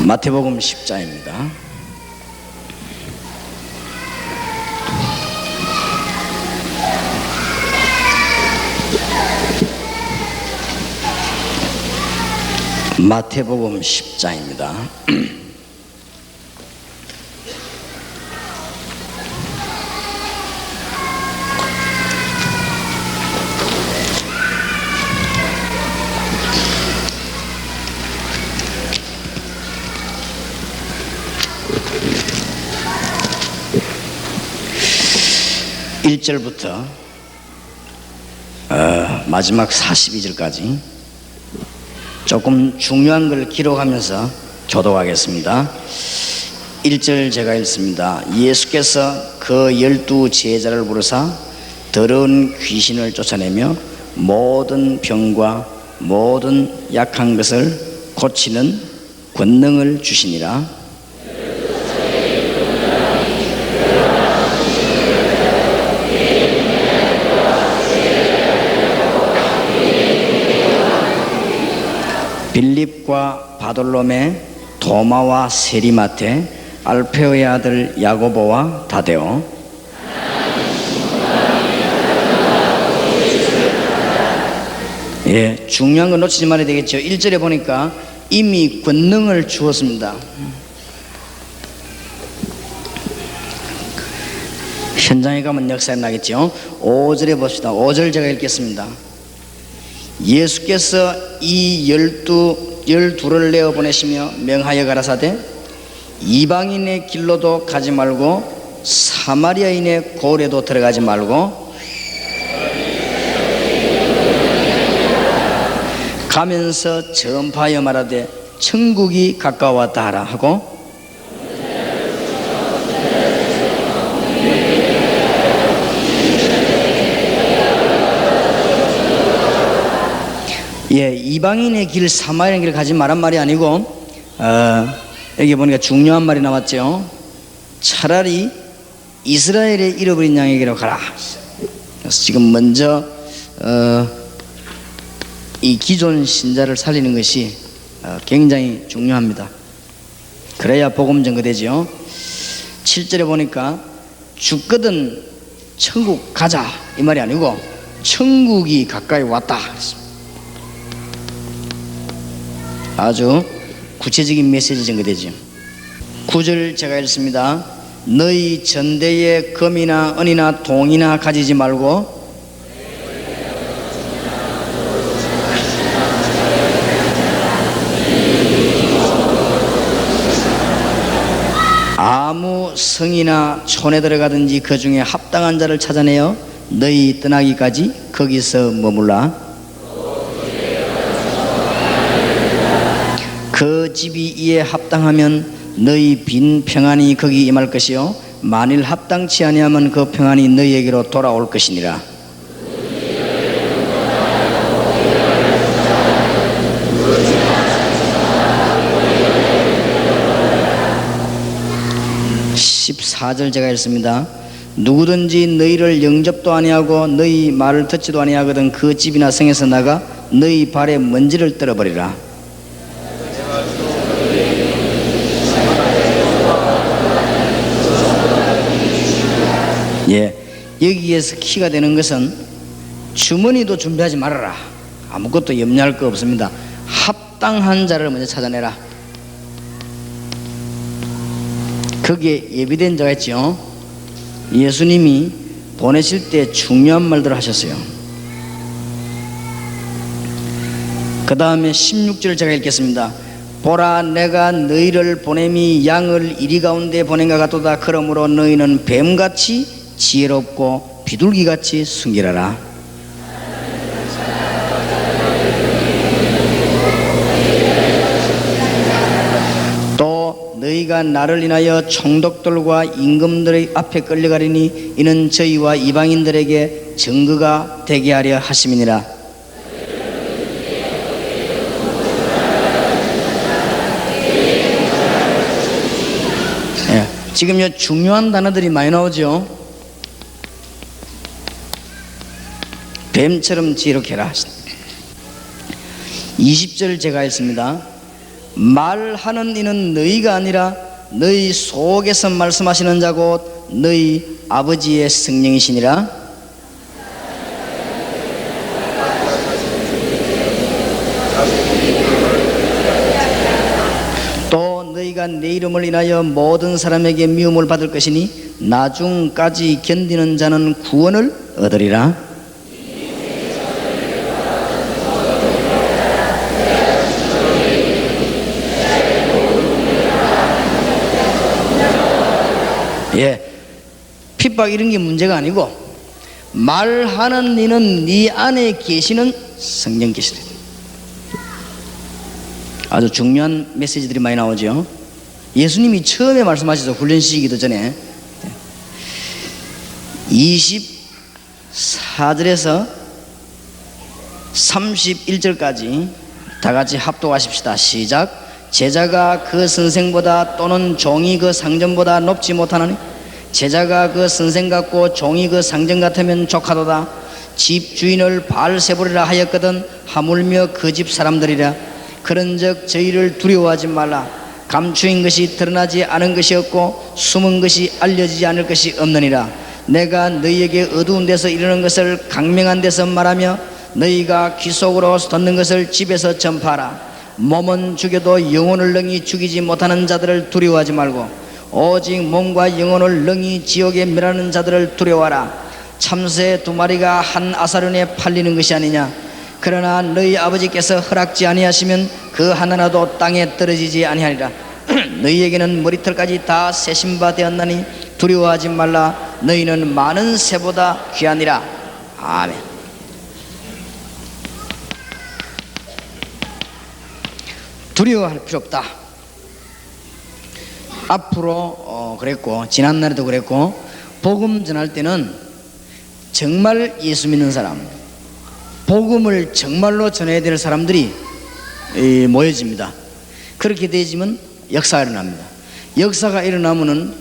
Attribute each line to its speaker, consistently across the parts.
Speaker 1: 마태복음 10장입니다. 마태복음 10장입니다. 일절부터 마지막 42절까지 조금 중요한 걸 기록하면서 교독하겠습니다. 1절 제가 읽습니다. 예수께서 그 12 제자를 부르사 더러운 귀신을 쫓아내며 모든 병과 모든 약한 것을 고치는 권능을 주시니라. 빌립과 바돌로메, 도마와 세리마테, 알페오의 아들 야고보와 다데오. 중요한 거 놓치지 말아야 되겠죠. 1절에 보니까 이미 권능을 주었습니다. 현장에 가면 역사에 나겠죠. 5절에 봅시다. 5절 제가 읽겠습니다. 예수께서 이 열두를 내어 보내시며 명하여 가라사대 이방인의 길로도 가지 말고 사마리아인의 고을에도 들어가지 말고 가면서 전파하여 말하되 천국이 가까웠다 하라 하고 이방인의 길 사마리아인의 길 가지 말란 말이 아니고 여기 보니까 중요한 말이 나왔죠. 차라리 이스라엘의 잃어버린 양에게로 가라. 그래서 지금 먼저 이 기존 신자를 살리는 것이 굉장히 중요합니다. 그래야 복음 전거되죠. 7절에 보니까 죽거든 천국 가자 이 말이 아니고 천국이 가까이 왔다. 아주 구체적인 메시지 전거되죠. 9절 제가 읽습니다. 너희 전대에 금이나 은이나 동이나 가지지 말고 아무 성이나 촌에 들어가든지 그 중에 합당한 자를 찾아내어 너희 떠나기까지 거기서 머물라. 그 집이 이에 합당하면 너희 빈 평안이 거기 임할 것이요 만일 합당치 아니하면 그 평안이 너희에게로 돌아올 것이니라. (14절) 제가 읽습니다. 누구든지 너희를 영접도 아니하고 너희 말을 듣지도 아니하거든 그 집이나 성에서 나가 너희 발에 먼지를 떨어버리라. 여기에서 키가 되는 것은 주머니도 준비하지 말아라. 아무것도 염려할 거 없습니다. 합당한 자를 먼저 찾아내라. 거기에 예비된 자가 있죠. 예수님이 보내실 때 중요한 말들을 하셨어요. 그 다음에 16절 제가 읽겠습니다. 보라 내가 너희를 보냄이 양을 이리 가운데 보낸 것 같도다. 그러므로 너희는 뱀같이 지혜롭고 비둘기같이 순결하라. 또 너희가 나를 인하여 총독들과 임금들의 앞에 끌려가리니 이는 저희와 이방인들에게 증거가 되게 하려 하심이니라. 지금 중요한 단어들이 많이 나오죠. 뱀처럼 지혜롭게 해라. 20절 제가 읽습니다. 말하는 이는 너희가 아니라 너희 속에서 말씀하시는 자고 너희 아버지의 성령이시니라. 또 너희가 내 이름을 인하여 모든 사람에게 미움을 받을 것이니 나중까지 견디는 자는 구원을 얻으리라. 예, 핍박 이런 게 문제가 아니고 말하는 이는 네 안에 계시는 성령 계시다. 아주 중요한 메시지들이 많이 나오죠. 예수님이 처음에 말씀하셔서 훈련시키기도 전에 24절에서 31절까지 다 같이 합독하십시다. 시작. 제자가 그 선생보다 또는 종이 그 상전보다 높지 못하나니 제자가 그 선생 같고 종이 그 상전 같으면 족하도다. 집 주인을 바알세불이라 하였거든 하물며 그 집 사람들이라. 그런즉 저희를 두려워하지 말라. 감추인 것이 드러나지 않은 것이 없고 숨은 것이 알려지지 않을 것이 없느니라. 내가 너희에게 어두운 데서 이르는 것을 강명한 데서 말하며 너희가 귀 속으로 듣는 것을 집에서 전파하라. 몸은 죽여도 영혼을 능히 죽이지 못하는 자들을 두려워하지 말고 오직 몸과 영혼을 능히 지옥에 멸하는 자들을 두려워하라. 참새 2마리가 한 아사론에 팔리는 것이 아니냐. 그러나 너희 아버지께서 허락지 아니하시면 그 하나라도 땅에 떨어지지 아니하리라. 너희에게는 머리털까지 다 세신 바 되었나니 두려워하지 말라. 너희는 많은 새보다 귀하니라. 아멘. 두려워할 필요 없다. 앞으로 그랬고 지난날에도 그랬고 복음 전할 때는 정말 예수 믿는 사람, 복음을 정말로 전해야 될 사람들이 모여집니다. 그렇게 되지면 역사가 일어납니다. 역사가 일어나면은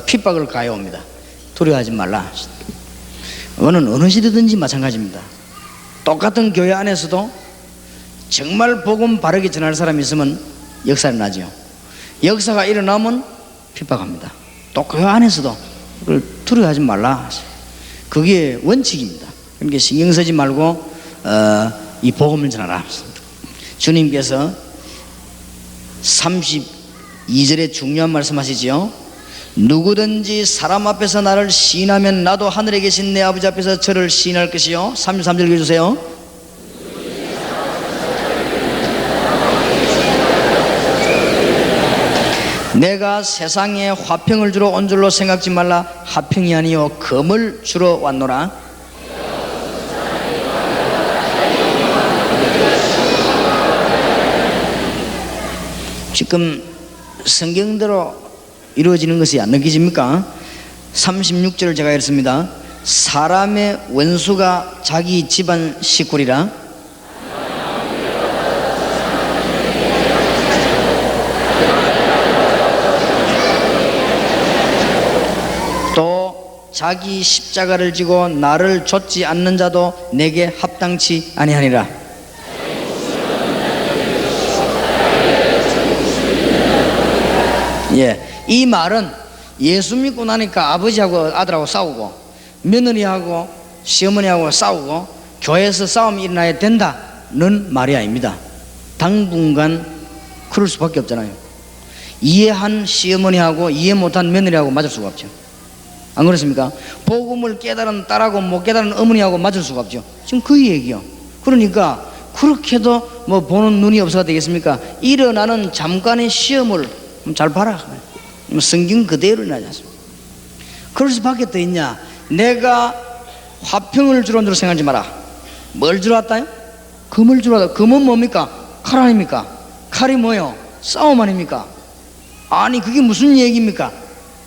Speaker 1: 핍박을 가해옵니다. 두려워하지 말라. 어느 시대든지 마찬가지입니다. 똑같은 교회 안에서도 정말 복음 바르게 전할 사람이 있으면 역사가 일어나죠. 역사가 일어나면 핍박합니다. 또 교회 안에서도 그걸 두려워하지 말라. 그게 원칙입니다. 그러니까 신경 쓰지 말고 이 복음을 전하라. 주님께서 32절에 중요한 말씀하시죠. 누구든지 사람 앞에서 나를 시인하면 나도 하늘에 계신 내 아버지 앞에서 저를 시인할 것이요. 33절 읽어주세요. 내가 세상에 화평을 주러 온 줄로 생각지 말라. 화평이 아니요 금을 주러 왔노라. 지금 성경대로 이루어지는 것이 안 느껴집니까? 36절을 제가 읽습니다. 사람의 원수가 자기 집안 식구리라. 또 자기 십자가를 지고 나를 좇지 않는 자도 내게 합당치 아니하니라. 예, 이 말은 예수 믿고 나니까 아버지하고 아들하고 싸우고 며느리하고 시어머니하고 싸우고 교회에서 싸움이 일어나야 된다는 말이 아닙니다. 당분간 그럴 수밖에 없잖아요. 이해한 시어머니하고 이해 못한 며느리하고 맞을 수가 없죠. 안 그렇습니까? 복음을 깨달은 딸하고 못 깨달은 어머니하고 맞을 수가 없죠. 지금 그 얘기요. 그러니까 그렇게도 뭐 보는 눈이 없어가 되겠습니까? 일어나는 잠깐의 시험을 잘 봐라. 성경 그대로 일어나지 않습니까? 그럴 수밖에 더 있냐? 내가 화평을 주러 온 줄 생각하지 마라. 뭘 주러 왔다요? 금을 주러 왔다. 금은 뭡니까? 칼 아닙니까? 칼이 뭐요? 싸움 아닙니까? 아니 그게 무슨 얘기입니까?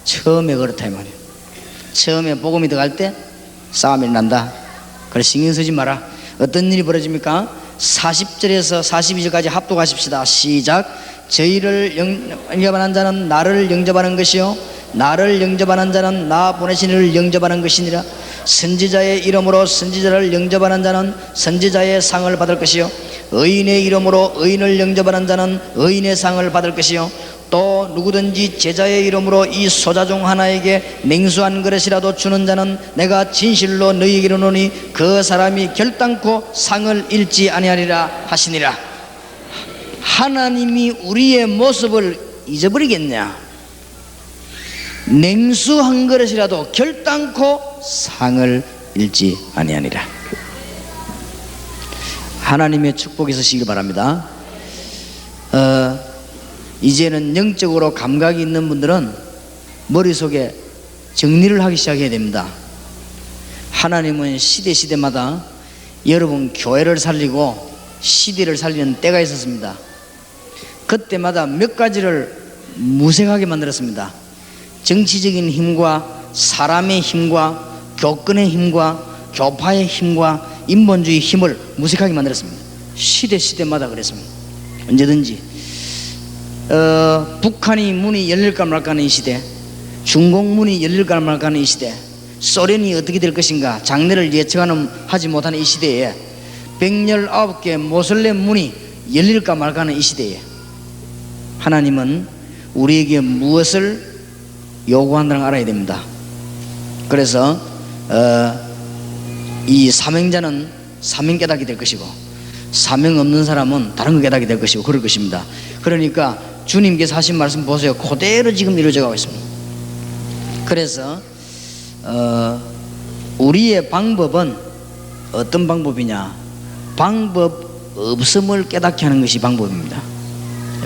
Speaker 1: 처음에 그렇다 이 말이에요. 처음에 복음이 들어갈 때 싸움이 난다. 그래 신경 쓰지 마라. 어떤 일이 벌어집니까? 40절에서 42절까지 합독하십시다. 시작. 저희를 영접하는 자는 나를 영접하는 것이요 나를 영접하는 자는 나 보내신 이를 영접하는 것이니라. 선지자의 이름으로 선지자를 영접하는 자는 선지자의 상을 받을 것이요 의인의 이름으로 의인을 영접하는 자는 의인의 상을 받을 것이요 또 누구든지 제자의 이름으로 이 소자 중 하나에게 냉수 한 그릇이라도 주는 자는 내가 진실로 너희에게 이르노니 그 사람이 결단코 상을 잃지 아니하리라 하시니라. 하나님이 우리의 모습을 잊어버리겠냐? 냉수 한 그릇이라도 결단코 상을 잃지 아니하니라. 하나님의 축복이 있으시길 바랍니다. 이제는 영적으로 감각이 있는 분들은 머릿속에 정리를 하기 시작해야 됩니다. 하나님은 시대마다 여러분 교회를 살리고 시대를 살리는 때가 있었습니다. 그때마다 몇 가지를 무색하게 만들었습니다. 정치적인 힘과 사람의 힘과 교권의 힘과 교파의 힘과 인본주의 힘을 무색하게 만들었습니다. 시대마다 그랬습니다. 언제든지 북한이 문이 열릴까 말까 하는 이 시대, 중국 문이 열릴까 말까 하는 이 시대, 소련이 어떻게 될 것인가 장래를 예측하지 못하는 이 시대에 119개 모슬렘 문이 열릴까 말까 하는 이 시대에 하나님은 우리에게 무엇을 요구한다는 걸 알아야 됩니다. 그래서 이 사명자는 사명 깨닫게 될 것이고 사명 없는 사람은 다른 거 깨닫게 될 것이고 그럴 것입니다. 그러니까 주님께서 하신 말씀 보세요. 그대로 지금 이루어져 가고 있습니다. 그래서 우리의 방법은 어떤 방법이냐? 방법 없음을 깨닫게 하는 것이 방법입니다.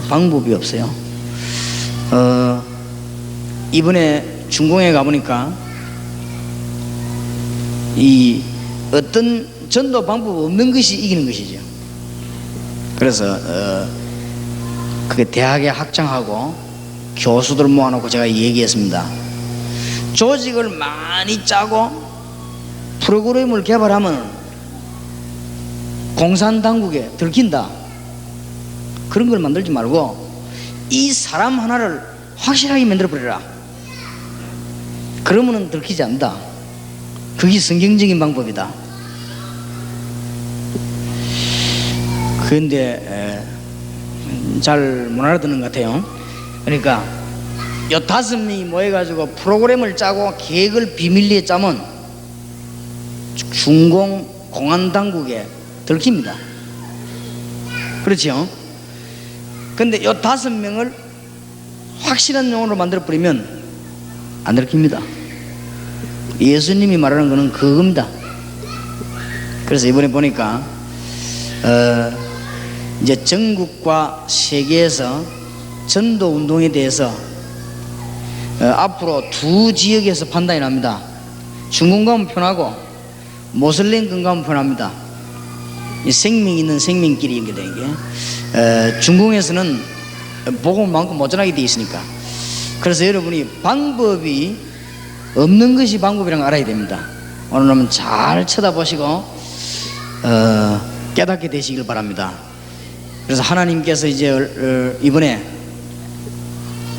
Speaker 1: 방법이 없어요. 이번에 중공에 가보니까 이 어떤 전도 방법 없는 것이 이기는 것이죠. 그래서 그게 대학에 학장하고 교수들 모아놓고 제가 얘기했습니다. 조직을 많이 짜고 프로그램을 개발하면 공산당국에 들킨다. 그런 걸 만들지 말고 이 사람 하나를 확실하게 만들어버려라. 그러면은 들키지 않는다. 그게 성경적인 방법이다. 그런데 잘 못 알아듣는 것 같아요. 그러니까 요 5명이 모여가지고 프로그램을 짜고 계획을 비밀리에 짜면 중공 공안당국에 들킵니다. 그렇죠? 근데 요 5명을 확실한 용어로 만들어버리면 안 들킵니다. 예수님이 말하는 거는 그겁니다. 그래서 이번에 보니까 이제 전국과 세계에서 전도 운동에 대해서 앞으로 2 지역에서 판단이 납니다. 중공 가면 편하고 모슬렘 가면 편합니다. 이 생명 있는 생명끼리 연결되는 게 중공에서는 복음만큼 모자라게 되어 있으니까. 그래서 여러분이 방법이 없는 것이 방법이라는 걸 알아야 됩니다. 오늘은 잘 쳐다보시고 깨닫게 되시길 바랍니다. 그래서 하나님께서 이제 이번에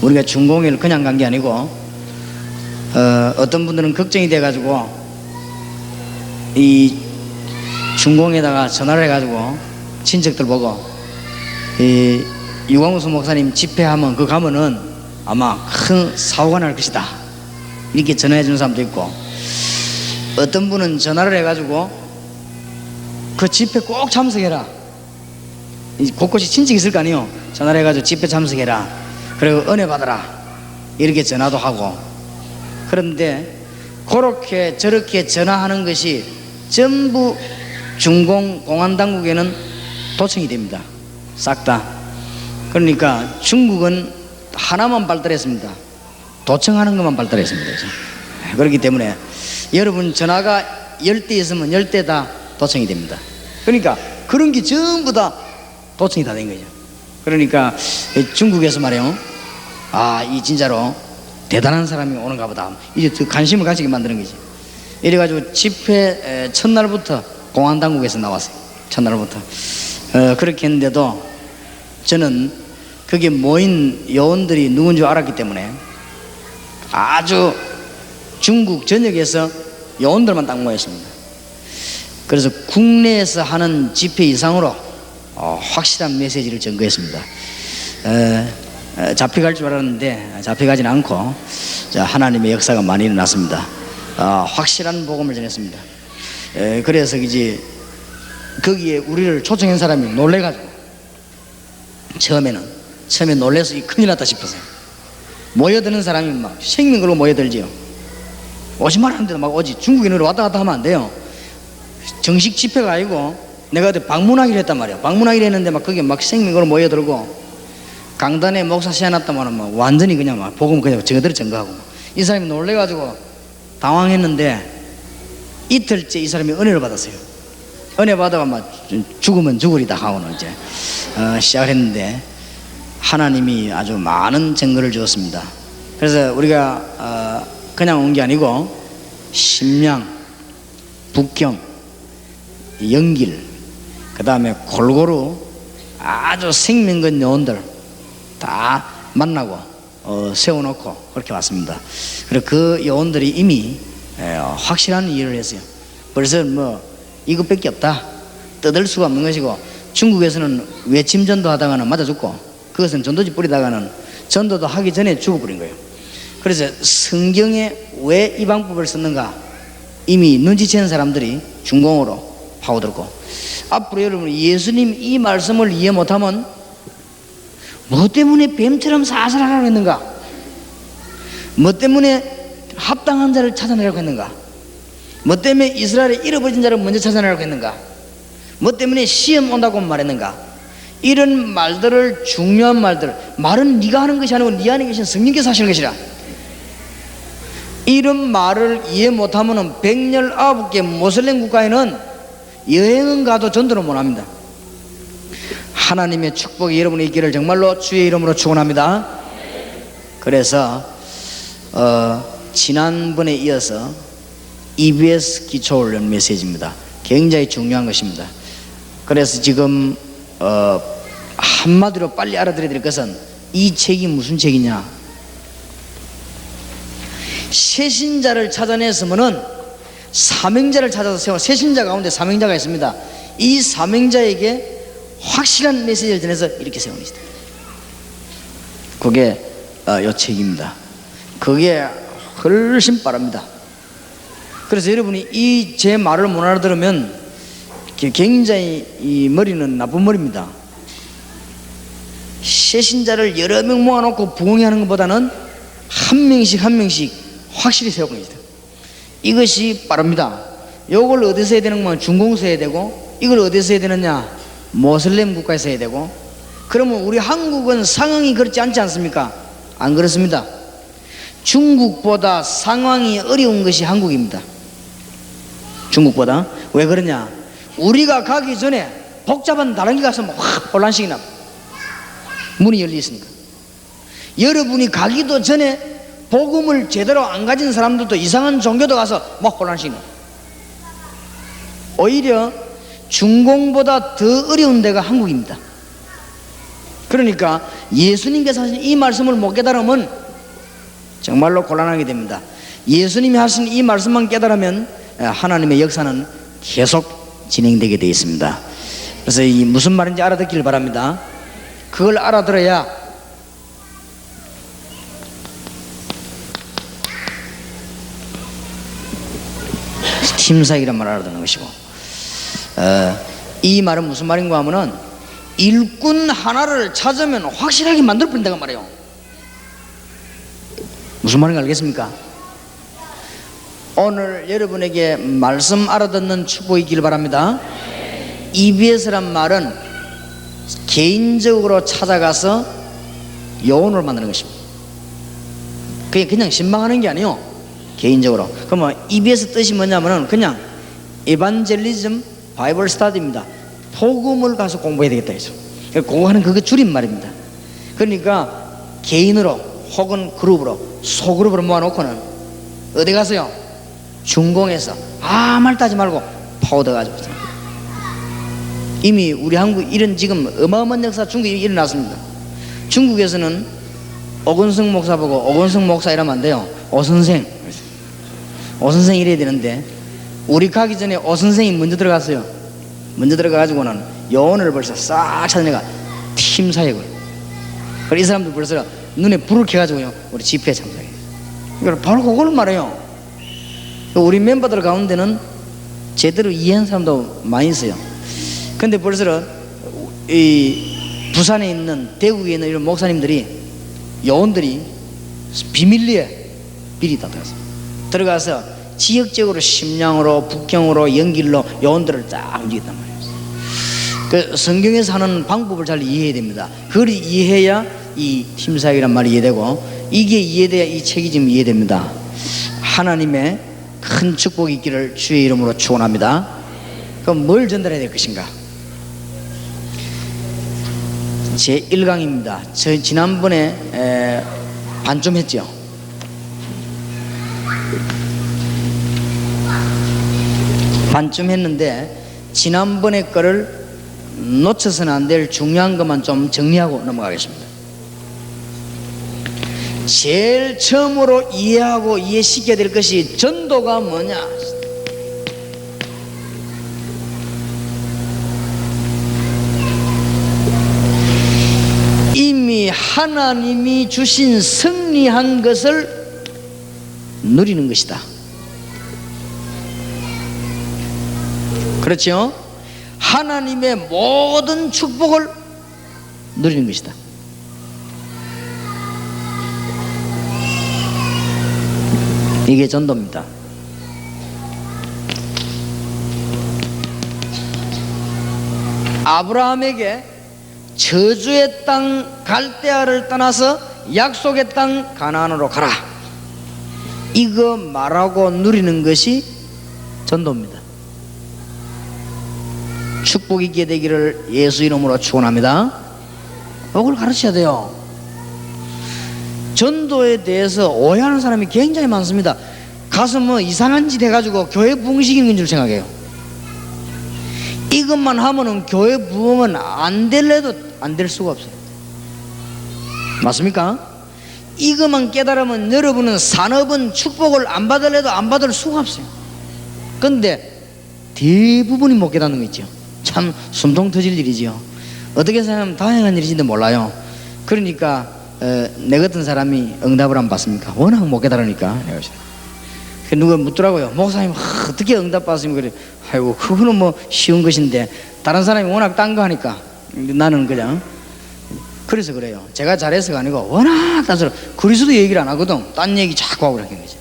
Speaker 1: 우리가 중공회를 그냥 간 게 아니고 어떤 분들은 걱정이 돼가지고 이 중공에다가 전화를 해가지고 친척들 보고 이 유광수 목사님 집회하면 그 가면은 아마 큰 사고가 날 것이다 이렇게 전화해 주는 사람도 있고, 어떤 분은 전화를 해가지고 그 집회 꼭 참석해라, 곳곳이 친척이 있을 거 아니에요. 전화를 해가지고 집회 참석해라, 그리고 은혜 받아라 이렇게 전화도 하고. 그런데 그렇게 저렇게 전화하는 것이 전부 중공 공안당국에는 도청이 됩니다. 싹 다. 그러니까 중국은 하나만 발달했습니다. 도청하는 것만 발달했습니다. 그렇기 때문에 여러분 전화가 10대 있으면 10대 다 도청이 됩니다. 그러니까 그런 게 전부 다 도청이 다 된 거죠. 그러니까 중국에서 말이에요, 아, 이 진짜로 대단한 사람이 오는가 보다, 이제 더 관심을 가지게 만드는 거지. 이래가지고 집회 첫날부터 공안당국에서 나왔어요. 첫날부터. 그렇게 했는데도 저는 거기에 모인 요원들이 누군지 알았기 때문에 아주 중국 전역에서 요원들만 딱 모였습니다. 그래서 국내에서 하는 집회 이상으로 확실한 메시지를 전거했습니다. 잡혀갈 줄 알았는데 잡혀가진 않고 하나님의 역사가 많이 일어났습니다. 확실한 복음을 전했습니다. 그래서 이제 거기에 우리를 초청한 사람이 놀래가지고 처음에 놀래서 큰일 났다 싶었어요. 모여드는 사람이 막 생명 걸고 모여들지요. 오지 말았는데도 막 오지. 중국인으로 왔다 갔다 하면 안 돼요. 정식 집회가 아니고 내가 그때 방문하기로 했단 말이야. 방문하기로 했는데 막 거기 막 생명 걸고 모여들고 강단에 목사 세워놨다면 막 완전히 그냥 막 복음 그냥 저거대로 전가하고 이 사람이 놀래가지고 당황했는데 이틀째 이 사람이 은혜를 받았어요. 은혜 받아가 막 죽으면 죽으리다 하고는 이제 시작을 했는데 하나님이 아주 많은 증거를 주었습니다. 그래서 우리가 그냥 온 게 아니고 심양, 북경, 영길, 그 다음에 골고루 아주 생명건 요원들 다 만나고 세워놓고 그렇게 왔습니다. 그리고 그 요원들이 이미 확실한 일을 했어요. 벌써 뭐 이것밖에 없다, 떠들 수가 없는 것이고, 중국에서는 외침 전도 하다가는 맞아 죽고, 그것은 전도지 뿌리다가는 전도도 하기 전에 죽어버린 거예요. 그래서 성경에 왜 이 방법을 썼는가 이미 눈치챈 사람들이 중공으로 파고들고, 앞으로 여러분 예수님 이 말씀을 이해 못하면 뭐 때문에 뱀처럼 사살하라고 했는가, 뭐 때문에 합당한 자를 찾아내라고 했는가, 뭐 때문에 이스라엘의 잃어버린 자를 먼저 찾아내라고 했는가, 뭐 때문에 시험 온다고 말했는가, 이런 말들을, 중요한 말은 네가 하는 것이 아니고 네 안에 계신 성령께서 하시는 것이라, 이런 말을 이해 못하면 119개 모슬렘 국가에는 여행은 가도 전도는 못합니다. 하나님의 축복이 여러분에 있기를 정말로 주의 이름으로 축원합니다. 그래서 지난번에 이어서 EBS 기초훈련 메시지입니다. 굉장히 중요한 것입니다. 그래서 지금 한마디로 빨리 알아들어야 될 것은 이 책이 무슨 책이냐, 새신자를 찾아냈으면은 사명자를 찾아서 세워. 새신자 가운데 사명자가 있습니다. 이 사명자에게 확실한 메시지를 전해서 이렇게 세우는 것이다. 그게 이 책입니다. 그게 훨씬 빠릅니다. 그래서 여러분이 이 제 말을 못 알아들으면 굉장히 이 머리는 나쁜 머리입니다. 새신자를 여러 명 모아놓고 부흥하는 것보다는 한 명씩 확실히 세우는 것이다. 이것이 빠릅니다. 이걸 어디서 해야 되는 거면 중공서 해야 되고, 이걸 어디서 해야 되느냐, 모슬렘 국가에서 해야 되고. 그러면 우리 한국은 상황이 그렇지 않지 않습니까? 안 그렇습니다. 중국보다 상황이 어려운 것이 한국입니다. 중국보다. 왜 그러냐, 우리가 가기 전에 복잡한 다른 데 가서 확 혼란식이 나, 문이 열려 있으니까. 여러분이 가기도 전에 복음을 제대로 안 가진 사람들도 이상한 종교도 가서 막 혼란식이 나. 오히려 중공보다 더 어려운 데가 한국입니다. 그러니까 예수님께서 하신 이 말씀을 못 깨달으면 정말로 곤란하게 됩니다. 예수님이 하신 이 말씀만 깨달으면 하나님의 역사는 계속 진행되게 되어 있습니다. 그래서 이 무슨 말인지 알아듣기를 바랍니다. 그걸 알아들어야 팀사이란 말을 알아듣는 것이고, 이 말은 무슨 말인가 하면은 일꾼 하나를 찾으면 확실하게 만들 뿐이다 그 말이에요. 무슨 말인가 알겠습니까? 오늘 여러분에게 말씀 알아듣는 축복이 있기를 바랍니다. EBS란 말은 개인적으로 찾아가서 요원을 만드는 것입니다. 그게 그냥 신방하는 게 아니에요. 개인적으로. 그러면 EBS 뜻이 뭐냐면은 그냥 에반젤리즘 바이블 스타디입니다. 복음을 가서 공부해야 되겠다 해서 그거 하는 그게 줄임말입니다. 그러니까 개인으로 혹은 그룹으로, 소그룹으로 모아놓고는 어디 가서요? 중공에서 아무 말도 하지 말고 파고들어가지고. 이미 우리 한국 이런 지금 어마어마한 역사 중국에 일어났습니다. 중국에서는 오건성 목사 보고 오건성 목사 이러면 안 돼요. 오선생 이래야 되는데, 우리 가기 전에 오선생이 먼저 들어갔어요. 먼저 들어가가지고는 요원을 벌써 싹 찾아내가 팀 사역을. 그래서 이 사람들 벌써 눈에 불을 켜가지고요 우리 집회에 참석해요. 그러니까 바로 그걸 말해요. 우리 멤버들 가운데는 제대로 이해한 사람도 많이 있어요. 근데 벌써 이 부산에 있는, 대구에 있는 이런 목사님들이, 요원들이 비밀리에 미리 다 들어가서 지역적으로 심양으로, 북경으로, 연길로 요원들을 쫙 움직였단 말이에요. 그 성경에서 하는 방법을 잘 이해해야 됩니다. 그걸 이해해야 이 팀사역이란 말이 이해되고, 이게 이해돼야 이 책이 지금 이해됩니다. 하나님의 큰 축복이 있기를 주의 이름으로 축원합니다. 그럼 뭘 전달해야 될 것인가? 제 1강입니다. 저 지난번에 반좀 했죠. 반쯤 했는데 지난번에 거를 놓쳐서는 안 될 중요한 것만 좀 정리하고 넘어가겠습니다. 제일 처음으로 이해하고 이해시켜야 될 것이 전도가 뭐냐? 이미 하나님이 주신 승리한 것을 누리는 것이다. 그렇죠? 하나님의 모든 축복을 누리는 것이다. 이게 전도입니다. 아브라함에게 저주의 땅 갈대아를 떠나서 약속의 땅 가나안으로 가라, 이거 말하고 누리는 것이 전도입니다. 축복이 있게 되기를 예수 이름으로 축원합니다. 그걸 가르쳐야 돼요. 전도에 대해서 오해하는 사람이 굉장히 많습니다. 가서 뭐 이상한 짓 해가지고 교회 부흥시키는 줄 생각해요. 이것만 하면은 교회 부흥은 안 될래도 안 될 수가 없어요. 맞습니까? 이것만 깨달으면 여러분은 산업은 축복을 안 받을래도 안 받을 수가 없어요. 근데 대부분이 못 깨닫는 거 있죠. 참 숨통 터질 일이죠. 어떻게 생각하면 다행한 일인지도 몰라요. 그러니까 내 같은 사람이 응답을 안 받습니까? 워낙 못 깨달으니까. 누가 묻더라고요. 목사님 어떻게 응답 받습니까? 그래. 아이고 그거는 뭐 쉬운 것인데 다른 사람이 워낙 딴 거 하니까 나는 그냥 그래서 그래요. 제가 잘해서가 아니고 워낙 딴 그리스도 얘기를 안 하거든. 딴 얘기 자꾸 하고 그러는 거지.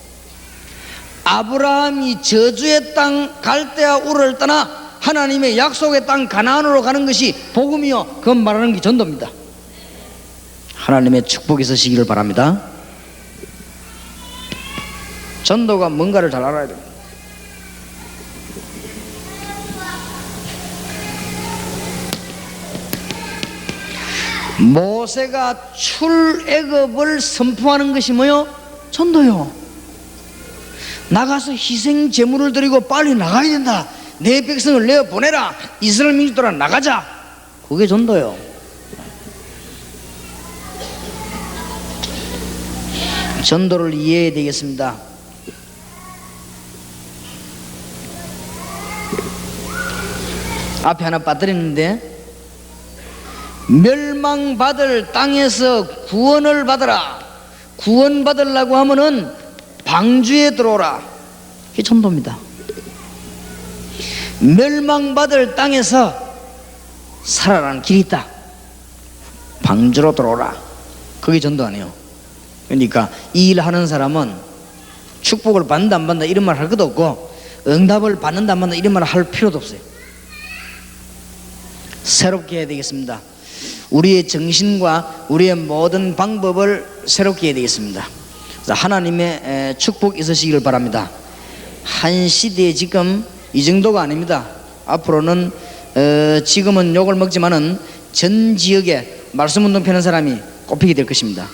Speaker 1: 아브라함이 저주의 땅 갈대아 우르를 떠나 하나님의 약속의 땅 가나안으로 가는 것이 복음이요, 그건 말하는 게 전도입니다. 하나님의 축복이 있으시기를 바랍니다. 전도가 뭔가를 잘 알아야 됩니다. 모세가 출애굽을 선포하는 것이 뭐요? 전도요. 나가서 희생 제물을 드리고 빨리 나가야 된다. 내 백성을 내어 보내라. 이스라엘 민족들아 나가자. 그게 전도요. 전도를 이해해야 되겠습니다. 앞에 하나 빠뜨렸는데, 멸망받을 땅에서 구원을 받으라. 구원받으려고 하면은 방주에 들어오라. 이게 전도입니다. 멸망받을 땅에서 살아나는 길이 있다. 방주로 들어오라. 그게 전도 아니에요. 그러니까 이 일 하는 사람은 축복을 받는다 안 받는다 이런 말 할 것도 없고, 응답을 받는다 안 받는다 이런 말 할 필요도 없어요. 새롭게 해야 되겠습니다. 우리의 정신과 우리의 모든 방법을 새롭게 해야 되겠습니다. 하나님의 축복 있으시기를 바랍니다. 한 시대에 지금 이 정도가 아닙니다. 앞으로는 지금은 욕을 먹지만은 전 지역에 말씀운동 펴는 사람이 꼽히게 될 것입니다.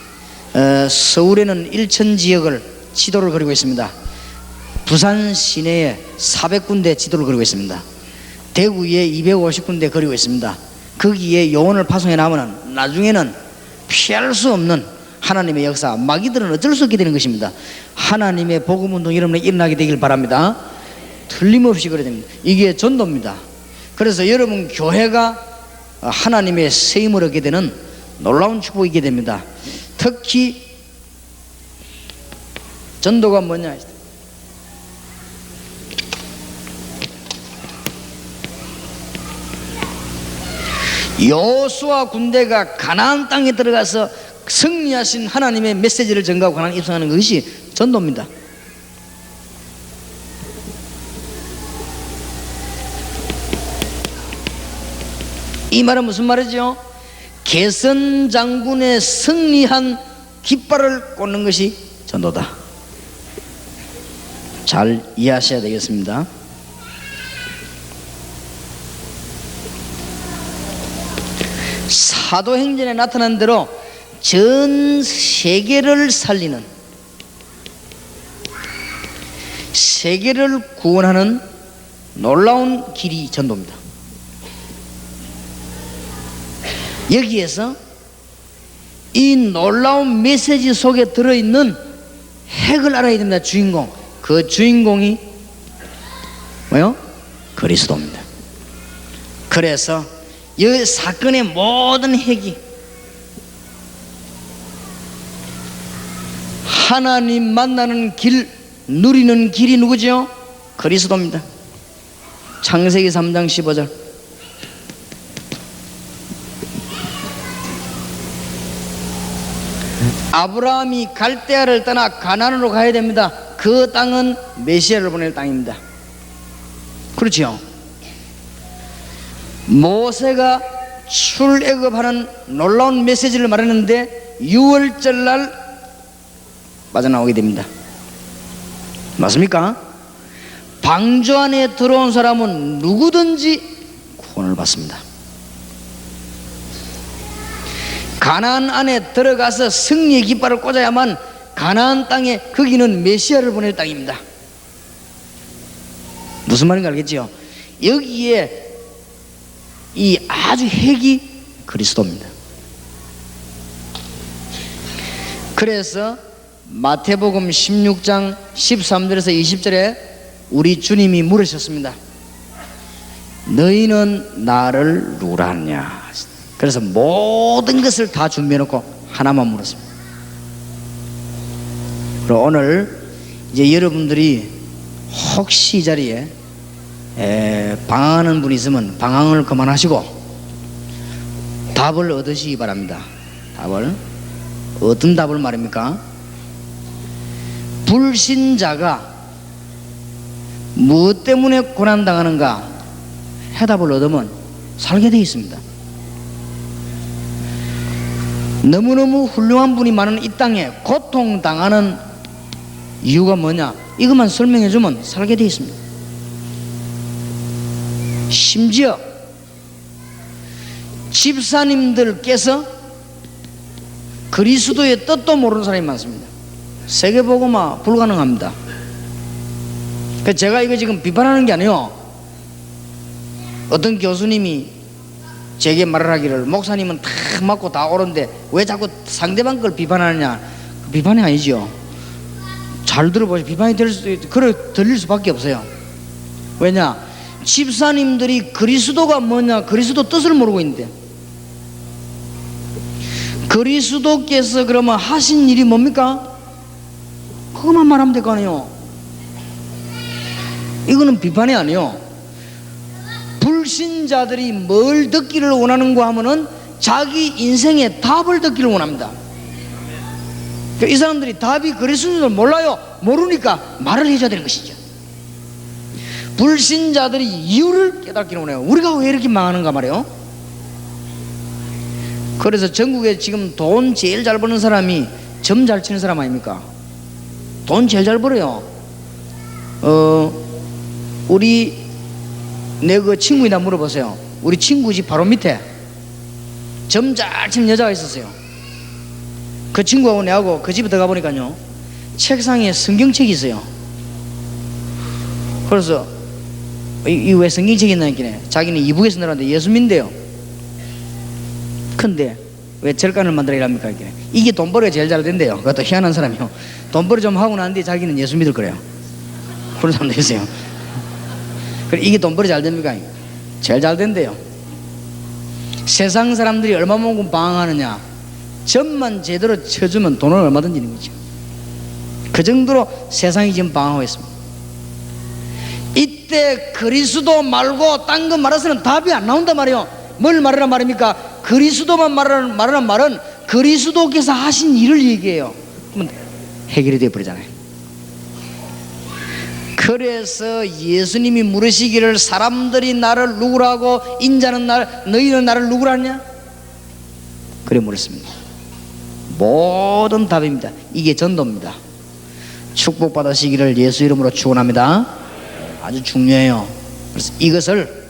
Speaker 1: 서울에는 1천 지역을 지도를 그리고 있습니다. 부산 시내에 400군데 지도를 그리고 있습니다. 대구에 250군데 그리고 있습니다. 거기에 요원을 파송해 나오면 나중에는 피할 수 없는 하나님의 역사, 마귀들은 어쩔 수 없게 되는 것입니다. 하나님의 복음운동 여러분에 일어나게 되길 바랍니다. 틀림없이 그래야 됩니다. 이게 전도입니다. 그래서 여러분 교회가 하나님의 세임을 얻게 되는 놀라운 축복이 있게 됩니다. 특히 전도가 뭐냐, 여호수아 군대가 가나안 땅에 들어가서 승리하신 하나님의 메시지를 전가하고 가나안 입성하는 것이 전도입니다. 이 말은 무슨 말이죠? 개선 장군의 승리한 깃발을 꽂는 것이 전도다. 잘 이해하셔야 되겠습니다. 사도행전에 나타난 대로 전 세계를 살리는, 세계를 구원하는 놀라운 길이 전도입니다. 여기에서 이 놀라운 메시지 속에 들어있는 핵을 알아야 됩니다. 주인공. 그 주인공이 뭐요? 그리스도입니다. 그래서 이 사건의 모든 핵이 하나님 만나는 길, 누리는 길이 누구죠? 그리스도입니다. 창세기 3장 15절. 아브라함이 갈대아를 떠나 가나안으로 가야 됩니다. 그 땅은 메시아를 보낼 땅입니다. 그렇죠? 모세가 출애굽하는 놀라운 메시지를 말했는데 6월절 날 빠져나오게 됩니다. 맞습니까? 방주 안에 들어온 사람은 누구든지 구원을 받습니다. 가나안 안에 들어가서 승리의 깃발을 꽂아야만 가나안 땅에, 거기는 메시아를 보낼 땅입니다. 무슨 말인가 알겠지요? 여기에 이 아주 핵이 그리스도입니다. 그래서 마태복음 16장 13절에서 20절에 우리 주님이 물으셨습니다. 너희는 나를 누구라 하느냐? 그래서 모든 것을 다 준비해놓고 하나만 물었습니다. 그리고 오늘 이제 여러분들이 혹시 이 자리에 방황하는 분이 있으면 방황을 그만하시고 답을 얻으시기 바랍니다. 답을. 어떤 답을 말입니까? 불신자가 무엇 때문에 고난당하는가 해답을 얻으면 살게 되어 있습니다. 너무너무 훌륭한 분이 많은 이 땅에 고통당하는 이유가 뭐냐, 이것만 설명해 주면 살게 되어 있습니다. 심지어 집사님들께서 그리스도의 뜻도 모르는 사람이 많습니다. 세계복음화 불가능합니다. 제가 이거 지금 비판하는 게 아니에요. 어떤 교수님이 제게 말을 하기를, 목사님은 다 맞고 다 옳은데 왜 자꾸 상대방 걸 비판하느냐. 비판이 아니죠. 잘 들어보세요. 비판이 들릴 수밖에 없어요. 왜냐? 집사님들이 그리스도가 뭐냐, 그리스도 뜻을 모르고 있는데, 그리스도께서 그러면 하신 일이 뭡니까? 그것만 말하면 될 거 아니에요. 이거는 비판이 아니에요. 불신자들이 뭘 듣기를 원하는가 하면은 자기 인생의 답을 듣기를 원합니다. 이 사람들이 답이 그리스도인 줄 몰라요. 모르니까 말을 해줘야 되는 것이죠. 불신자들이 이유를 깨닫기를 원해요. 우리가 왜 이렇게 망하는가 말이에요. 그래서 전국에 지금 돈 제일 잘 버는 사람이 점 잘 치는 사람 아닙니까? 돈 제일 잘 벌어요. 내 그 친구이나 물어보세요. 우리 친구 집 바로 밑에 점 잘 치는 여자가 있었어요. 그 친구하고 내하고 그 집에 들어가 보니까요, 책상에 성경책이 있어요. 그래서 이 왜 성경책이 있나 했길래 자기는 이북에서 내려왔는데 예수 믿는데요. 근데 왜 절간을 만들어 이랍니까? 했길래 이게 돈 벌어야 제일 잘 된대요. 그것도 희한한 사람이요. 돈 벌어 좀 하고 난 뒤에 자기는 예수 믿을 거래요. 그런 사람도 있어요. 그래, 이게 돈 벌어 잘 됩니까? 제일 잘 된대요. 세상 사람들이 얼마만큼 방황하느냐, 점만 제대로 쳐주면 돈을 얼마든지 있는 거죠. 그 정도로 세상이 지금 방황하고 있습니다. 이때 그리스도 말고 딴 거 말해서는 답이 안 나온단 말이에요. 뭘 말하란 말입니까? 그리스도만 말하는 말은 그리스도께서 하신 일을 얘기해요. 그러면 해결이 되어버리잖아요. 그래서 예수님이 물으시기를 사람들이 나를 누구라고 인자는 너희는 나를 누구라 하냐? 그래 물었습니다. 모든 답입니다. 이게 전도입니다. 축복받으시기를 예수 이름으로 축원합니다. 아주 중요해요. 그래서 이것을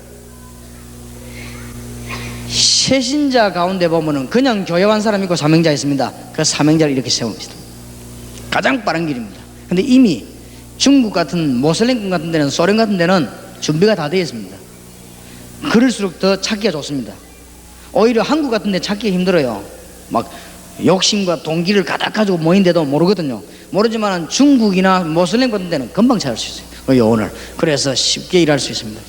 Speaker 1: 새신자 가운데 보면은 그냥 교회 간 사람이 있고 사명자 있습니다. 그 사명자를 이렇게 세웁니다. 가장 빠른 길입니다. 근데 이미 중국 같은 모슬렘 같은 데는, 소련 같은 데는 준비가 다 되어 있습니다. 그럴수록 더 찾기가 좋습니다. 오히려 한국 같은 데 찾기가 힘들어요. 막 욕심과 동기를 가득 가지고 모인데도 모르거든요. 모르지만 중국이나 모슬렘 같은 데는 금방 찾을 수 있어요. 그 요원을. 그래서 쉽게 일할 수 있습니다.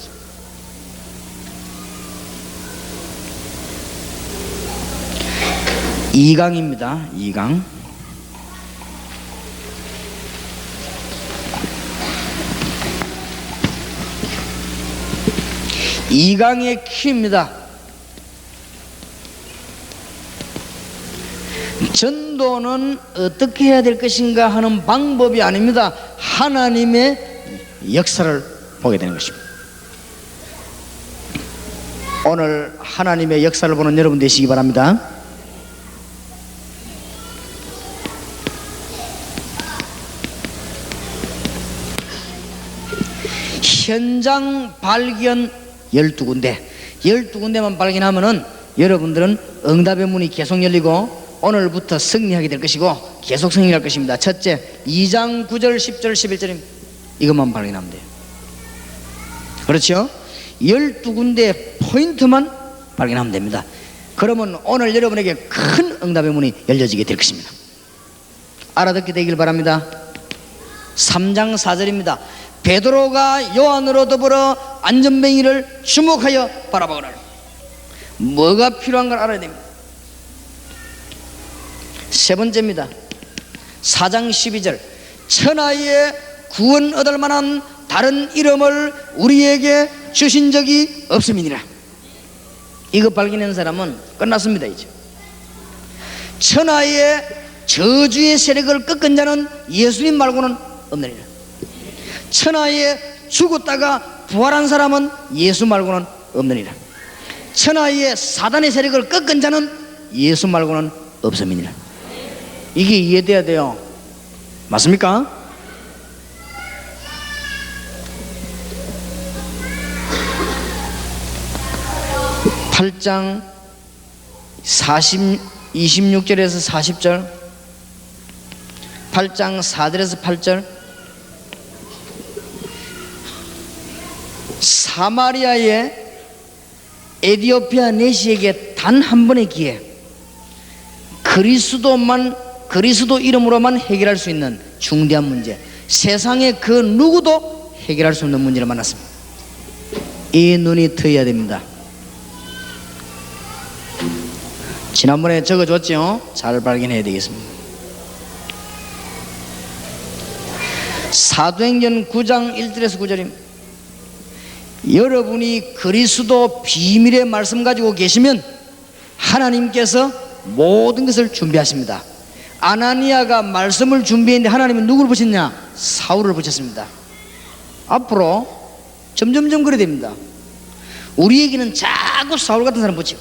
Speaker 1: 2강입니다. 2강. 이 강의 키입니다. 전도는 어떻게 해야 될 것인가 하는 방법이 아닙니다. 하나님의 역사를 보게 되는 것입니다. 오늘 하나님의 역사를 보는 여러분 되시기 바랍니다. 현장 발견 12군데, 12군데만 발견하면은 여러분들은 응답의 문이 계속 열리고 오늘부터 승리하게 될 것이고 계속 승리할 것입니다. 첫째, 2장 9절 10절 11절입니다. 이것만 발견하면 돼요. 그렇죠? 12군데 포인트만 발견하면 됩니다. 그러면 오늘 여러분에게 큰 응답의 문이 열려지게 될 것입니다. 알아듣게 되길 바랍니다. 3장 4절입니다. 베드로가 요한으로 더불어 안전뱅이를 주목하여 바라보거라. 뭐가 필요한 걸 알아야 됩니다. 세 번째입니다. 4장 12절. 천하에 구원 얻을 만한 다른 이름을 우리에게 주신 적이 없음이니라. 이거 발견한 사람은 끝났습니다. 이제 천하의 저주의 세력을 꺾은 자는 예수님 말고는 없느니라. 천하에 죽었다가 부활한 사람은 예수 말고는 없느니라. 천하에 사단의 세력을 꺾은 자는 예수 말고는 없음이니라. 이게 이해돼야 돼요. 맞습니까? (8장) 26절에서 40절, 8장 4절에서 8절. 사마리아의 에디오피아 내시에게 단 한 번의 기회, 그리스도 이름으로만 해결할 수 있는 중대한 문제, 세상의 그 누구도 해결할 수 없는 문제를 만났습니다. 이 눈이 트여야 됩니다. 지난번에 적어줬죠? 잘 발견해야 되겠습니다. 사도행전 9장 1절에서 9절입니다. 여러분이 그리스도 비밀의 말씀 가지고 계시면 하나님께서 모든 것을 준비하십니다. 아나니아가 말씀을 준비했는데 하나님은 누구를 붙였냐? 사울을 붙였습니다. 앞으로 점점점 그래 됩니다. 우리에게는 자꾸 사울 같은 사람 붙이고,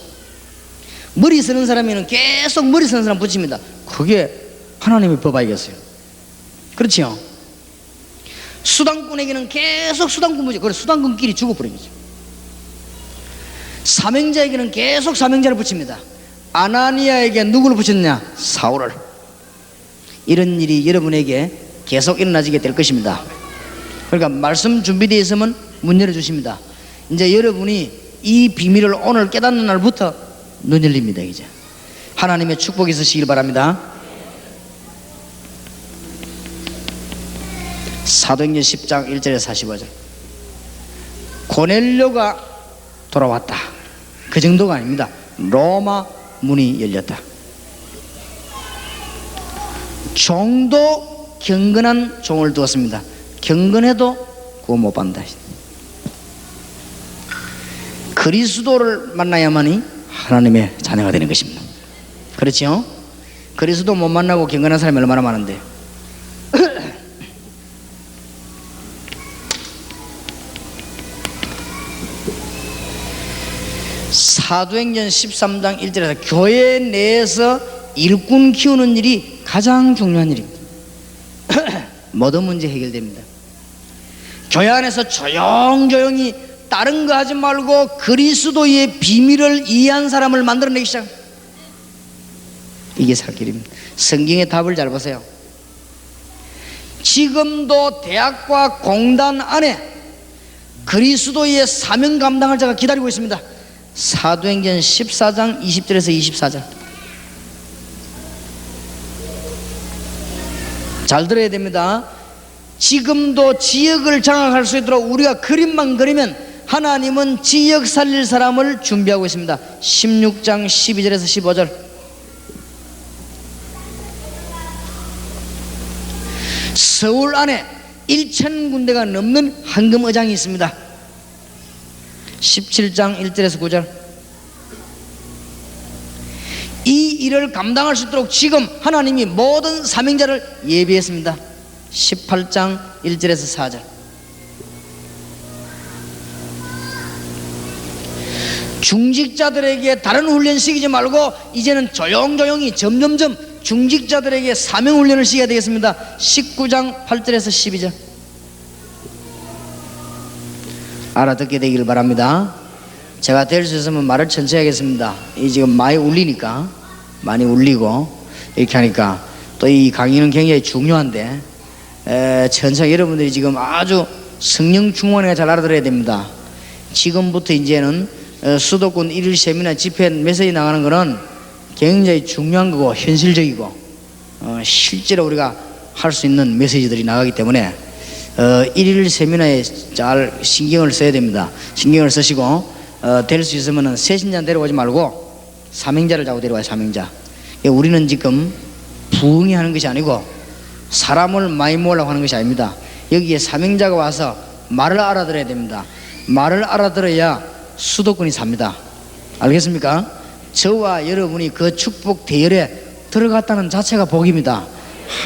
Speaker 1: 머리 쓰는 사람에는 계속 머리 쓰는 사람 붙입니다. 그게 하나님의 법 아니겠어요? 그렇죠? 수단꾼에게는 계속 수단꾼 붙이고, 그래 수단꾼끼리 죽어버린 거죠. 사명자에게는 계속 사명자를 붙입니다. 아나니아에게 누구를 붙였냐? 사울을. 이런 일이 여러분에게 계속 일어나지게 될 것입니다. 그러니까 말씀 준비되어 있으면 문 열어주십니다. 이제 여러분이 이 비밀을 오늘 깨닫는 날부터 눈 열립니다. 이제 하나님의 축복이 있으시길 바랍니다. 사도행전 10장 1절에서 45절. 고넬료가 돌아왔다. 그 정도가 아닙니다. 로마 문이 열렸다. 종도 경건한 종을 두었습니다. 경건해도 구원 못 받는다. 그리스도를 만나야만이 하나님의 자녀가 되는 것입니다. 그렇죠? 그리스도 못 만나고 경건한 사람이 얼마나 많은데. 사도행전 13장 1절에서 교회 내에서 일꾼 키우는 일이 가장 중요한 일입니다. 모든 문제 해결됩니다. 교회 안에서 조용조용히 다른 거 하지 말고 그리스도의 비밀을 이해한 사람을 만들어내기 시작합니다. 이게 살 길입니다. 성경의 답을 잘 보세요. 지금도 대학과 공단 안에 그리스도의 사명 감당할 자가 기다리고 있습니다. 사도행전 14장 20절에서 24절 잘 들어야 됩니다. 지금도 지역을 장악할 수 있도록 우리가 그림만 그리면 하나님은 지역 살릴 사람을 준비하고 있습니다. 16장 12절에서 15절 서울 안에 1,000군데가 넘는 황금의장이 있습니다. 17장 1절에서 9절 이 일을 감당할 수 있도록 지금 하나님이 모든 사명자를 예비했습니다. 18장 1절에서 4절 중직자들에게 다른 훈련 시키지 말고 이제는 조용조용히 점점점 중직자들에게 사명 훈련을 시켜야 되겠습니다. 19장 8절에서 12절 알아듣게 되기를 바랍니다. 제가 될 수 있으면 말을 천천히 하겠습니다. 이 지금 많이 울리니까 많이 울리고 이렇게 하니까 또 이 강의는 굉장히 중요한데 천천히 여러분들이 지금 아주 성령 충만하게 잘 알아들어야 됩니다. 지금부터 이제는 수도권 1일 세미나 집회 메시지 나가는 거는 굉장히 중요한 거고 현실적이고 실제로 우리가 할 수 있는 메시지들이 나가기 때문에 1일 세미나에 잘 신경을 써야 됩니다. 신경을 쓰시고 될 수 있으면 새신자 데려오지 말고 사명자를 자고 데려와요. 사명자. 우리는 지금 부흥이 하는 것이 아니고 사람을 많이 모으려고 하는 것이 아닙니다. 여기에 사명자가 와서 말을 알아들어야 됩니다. 말을 알아들어야 수도권이 삽니다. 알겠습니까? 저와 여러분이 그 축복 대열에 들어갔다는 자체가 복입니다.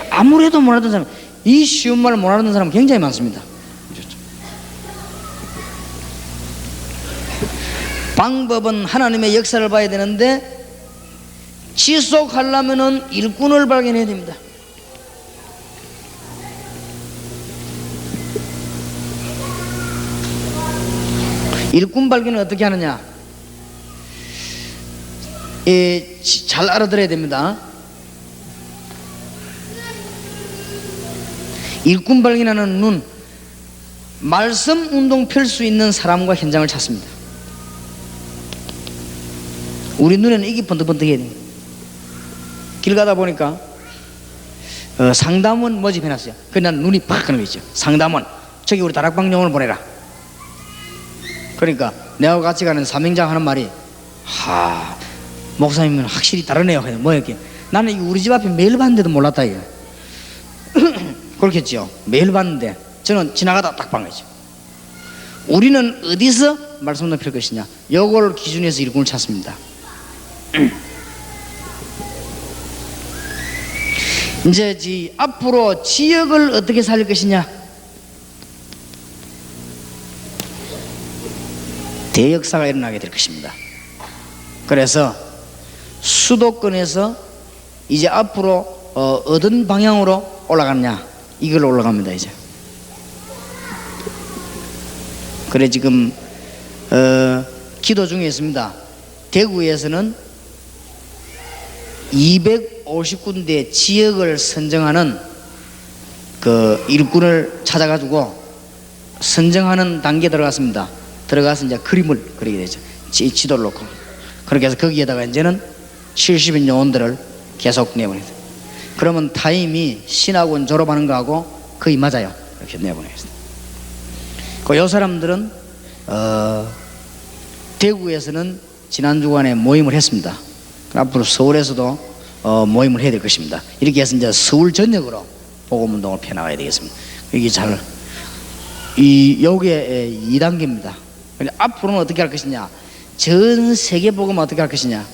Speaker 1: 아무래도 못 알아듣는 사람, 이 쉬운 말을 못 알아듣는 사람은 굉장히 많습니다. 방법은 하나님의 역사를 봐야 되는데 지속하려면은 일꾼을 발견해야 됩니다. 일꾼 발견을 어떻게 하느냐? 잘 알아들어야 됩니다. 일꾼 발견하는 눈, 말씀 운동 펼 수 있는 사람과 현장을 찾습니다. 우리 눈에는 이게 번뜩번뜩해야 됩니다. 길 가다 보니까 상담원 모집해놨어요. 그래서 난 눈이 팍 가는 거 있죠. 상담원, 저기 우리 다락방 영혼을 보내라. 그러니까 내가 같이 가는 사명장 하는 말이 목사님은 확실히 다르네요. 뭐야 이게? 나는 이거 우리 집 앞에 매일 봤는데도 몰랐다 이게. 그렇겠죠. 매일 봤는데 저는 지나가다 딱 본 거죠. 우리는 어디서 말씀을 펼 것이냐? 요걸 기준해서 일꾼을 찾습니다. 이제 앞으로 지역을 어떻게 살릴 것이냐? 대역사가 일어나게 될 것입니다. 그래서 수도권에서 이제 앞으로 어떤 방향으로 올라가느냐, 이걸로 올라갑니다. 이제 그래 지금 기도 중에 있습니다. 대구에서는 250군데 지역을 선정하는 그 일꾼을 찾아가지고 선정하는 단계에 들어갔습니다. 들어가서 이제 그림을 그리게 되죠. 지도를 놓고. 그렇게 해서 거기에다가 이제는 70인 요원들을 계속 내보내요. 그러면 타임이 신학원 졸업하는 거하고 거의 맞아요. 이렇게 내보내겠습니다. 그 요 사람들은 대구에서는 지난 주간에 모임을 했습니다. 앞으로 서울에서도 모임을 해야 될 것입니다. 이렇게 해서 이제 서울 전역으로 복음운동을 펴나가야 되겠습니다. 이게 요게 2단계입니다. 앞으로는 어떻게 할 것이냐? 전 세계 복음은 어떻게 할 것이냐?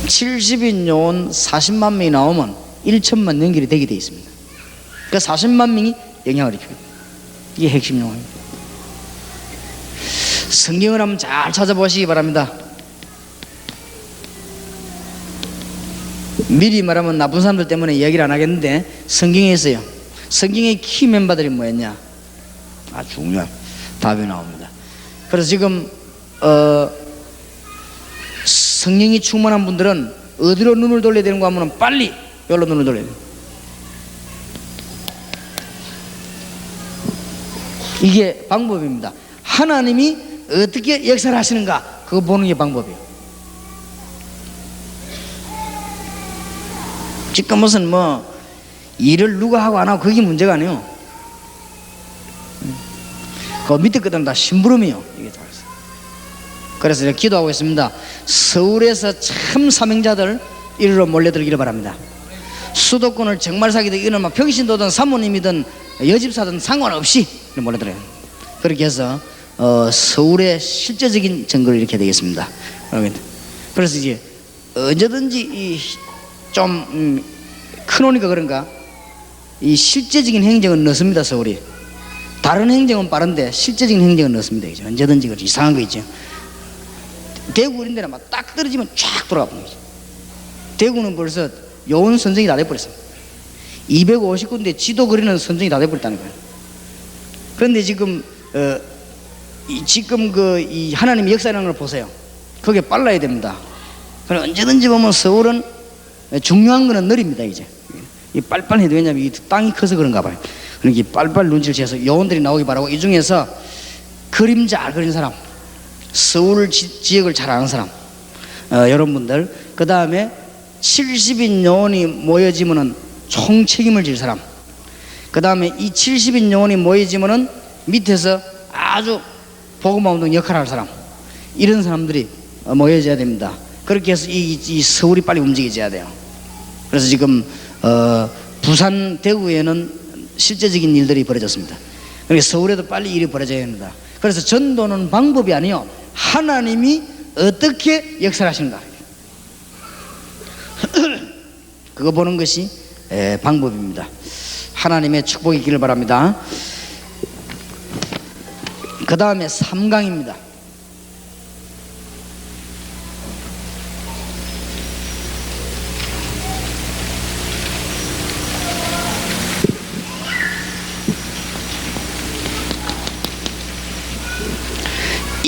Speaker 1: 70인 요원 40만 명이 나오면 1천만 연결이 되게 되어 있습니다. 그러니까 40만 명이 영향을 입힙니다. 이게 핵심 용어입니다. 성경을 한번 잘 찾아보시기 바랍니다. 미리 말하면 나쁜 사람들 때문에 이야기를 안 하겠는데 성경에 있어요. 성경의 키 멤버들이 뭐였냐? 중요한 답이 나옵니다. 그래서 지금 성령이 충만한 분들은 어디로 눈을 돌려야 되는가 하면 빨리 여기로 눈을 돌려야 돼요. 이게 방법입니다. 하나님이 어떻게 역사를 하시는가 그거 보는 게 방법이에요. 지금 무슨 일을 누가 하고 안 하고 그게 문제가 아니에요. 그 밑에 것들은 다 심부름이에요. 이게 다. 그래서 제가 기도하고 있습니다. 서울에서 참 사명자들 이리로 몰려들기를 바랍니다. 수도권을 정말 사기든 이런 평신도든 사모님이든 여집사든 상관없이 몰려들어요. 그렇게 해서 서울의 실제적인 증거를 일으켜야 되겠습니다. 그래서 이제 언제든지 좀 크노니까 그런가 이 실제적인 행정은 넣습니다. 서울이 다른 행정은 빠른데 실제적인 행정은 넣습니다. 이제 언제든지 그 이상한 거 있죠. 대구 이런 데는 막 딱 떨어지면 쫙 돌아가 버린 거죠. 대구는 벌써 요원 선정이 다 돼버렸어요. 250군데 지도 그리는 선정이 다 돼버렸다는 거예요. 그런데 지금 이 하나님의 역사라는 걸 보세요. 그게 빨라야 됩니다. 그럼 언제든지 보면 서울은 중요한 거는 느립니다. 이제 이 빨빨 해도 왜냐면 이 땅이 커서 그런가 봐요. 그러니까 빨빨 눈치를 채서 요원들이 나오기 바라고, 이 중에서 그림 잘 그린 사람, 서울 지역을 잘 아는 사람, 여러분들, 그 다음에 70인 요원이 모여지면은 총책임을 질 사람, 그 다음에 이 70인 요원이 모여지면은 밑에서 아주 복음운동 역할을 할 사람, 이런 사람들이 모여져야 됩니다. 그렇게 해서 이 서울이 빨리 움직여져야 돼요. 그래서 지금 부산, 대구에는 실제적인 일들이 벌어졌습니다. 그러니까 서울에도 빨리 일이 벌어져야 합니다. 그래서 전도는 방법이 아니요, 하나님이 어떻게 역사를 하시는가 그거 보는 것이 방법입니다. 하나님의 축복이 있기를 바랍니다. 그 다음에 3강입니다.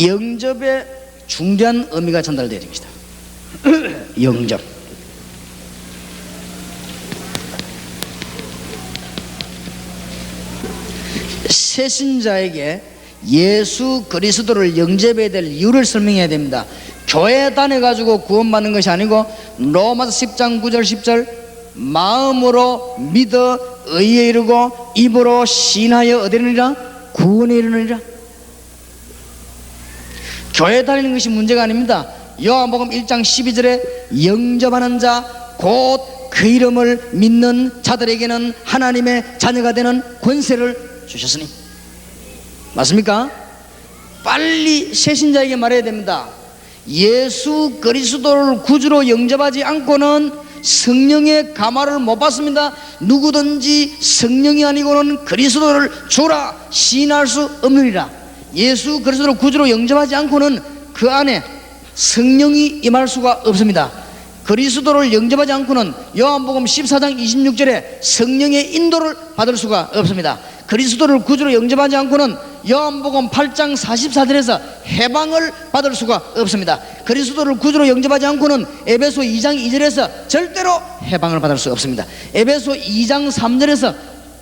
Speaker 1: 영접의 중대한 의미가 전달되어 있습니다. 영접. 새신자에게 예수 그리스도를 영접해야 될 이유를 설명해야 됩니다. 교회 다녀가지고 구원받는 것이 아니고 로마서 10장 9절 10절 마음으로 믿어 의에 이르고 입으로 신하여 얻으리라 구원에 이르느니라. 교회 다니는 것이 문제가 아닙니다. 요한복음 1장 12절에 영접하는 자 곧 그 이름을 믿는 자들에게는 하나님의 자녀가 되는 권세를 주셨으니. 맞습니까? 빨리 새신자에게 말해야 됩니다. 예수 그리스도를 구주로 영접하지 않고는 성령의 감화를 못 받습니다. 누구든지 성령이 아니고는 그리스도를 주라 시인할 수 없느니라. 예수 그리스도를 구주로 영접하지 않고는 그 안에 성령이 임할 수가 없습니다. 그리스도를 영접하지 않고는 요한복음 14장 26절에 성령의 인도를 받을 수가 없습니다. 그리스도를 구주로 영접하지 않고는 요한복음 8장 44절에서 해방을 받을 수가 없습니다. 그리스도를 구주로 영접하지 않고는 에베소 2장 2절에서 절대로 해방을 받을 수 없습니다. 에베소 2장 3절에서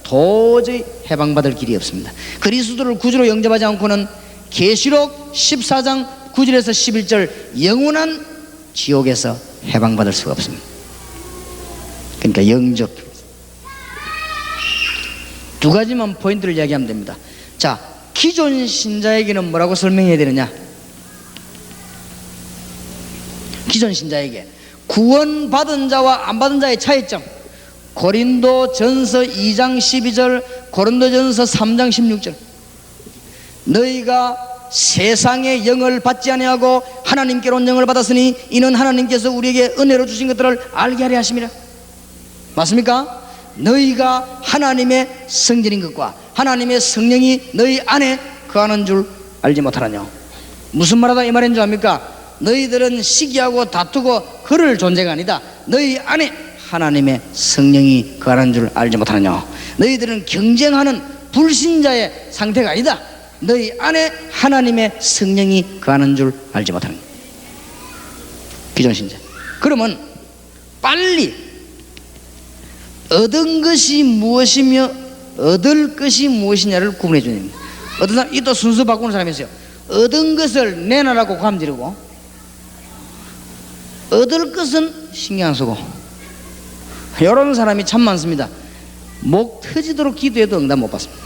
Speaker 1: 도저히 해방받을 길이 없습니다. 그리스도를 구주로 영접하지 않고는 계시록 14장 9절에서 11절 영원한 지옥에서 해방받을 수가 없습니다. 그러니까 영접 두 가지만 포인트를 이야기하면 됩니다. 자, 기존 신자에게는 뭐라고 설명해야 되느냐? 기존 신자에게 구원받은 자와 안 받은 자의 차이점, 고린도전서 2장 12절, 고린도전서 3장 16절. 너희가 세상의 영을 받지 아니하고 하나님께로 온 영을 받았으니 이는 하나님께서 우리에게 은혜로 주신 것들을 알게 하려 하심이라. 맞습니까? 너희가 하나님의 성전인 것과 하나님의 성령이 너희 안에 거하는 줄 알지 못하느냐. 무슨 말하다 이 말인 줄 압니까? 너희들은 시기하고 다투고 그럴 존재가 아니다. 너희 안에 하나님의 성령이 거하는 줄 알지 못하느냐. 너희들은 경쟁하는 불신자의 상태가 아니다. 너희 안에 하나님의 성령이 거하는 줄 알지 못하느냐. 기존 신자. 그러면 빨리 얻은 것이 무엇이며 얻을 것이 무엇이냐를 구분해 주는 겁니다. 어떤 사람, 이 또 순서 바꾸는 사람이 있어요. 얻은 것을 내놔라고 감지르고 얻을 것은 신경 안 쓰고, 이런 사람이 참 많습니다. 목 터지도록 기도해도 응답 못 받습니다.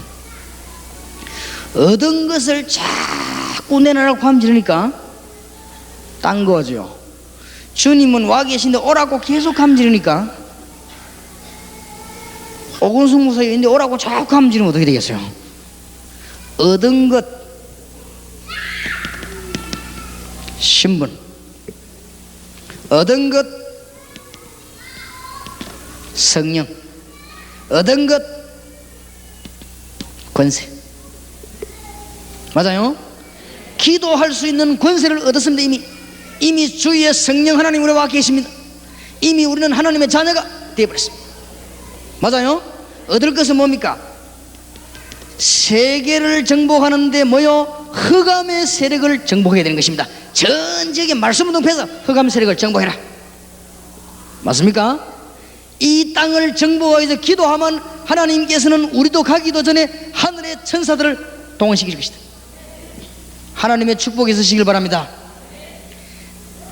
Speaker 1: 얻은 것을 자꾸 내놔라고 감지르니까 딴 거죠. 주님은 와 계신데 오라고 계속 감지르니까 오군승무소에 있는데 오라고 자꾸 감지르면 어떻게 되겠어요? 얻은 것, 신분, 얻은 것, 성령, 얻은 것, 권세. 맞아요? 기도할 수 있는 권세를 얻었습니다. 이미 주의 성령 하나님 우리와 계십니다. 이미 우리는 하나님의 자녀가 되어버렸습니다. 맞아요? 얻을 것은 뭡니까? 세계를 정복하는데 모여 흑암의 세력을 정복해야 되는 것입니다. 전 지역에 말씀을 동패해서 흑암 세력을 정복해라. 맞습니까? 이 땅을 정복하기 위해서 기도하면 하나님께서는 우리도 가기도 전에 하늘의 천사들을 동원시킬 것이다. 하나님의 축복이 있으시길 바랍니다.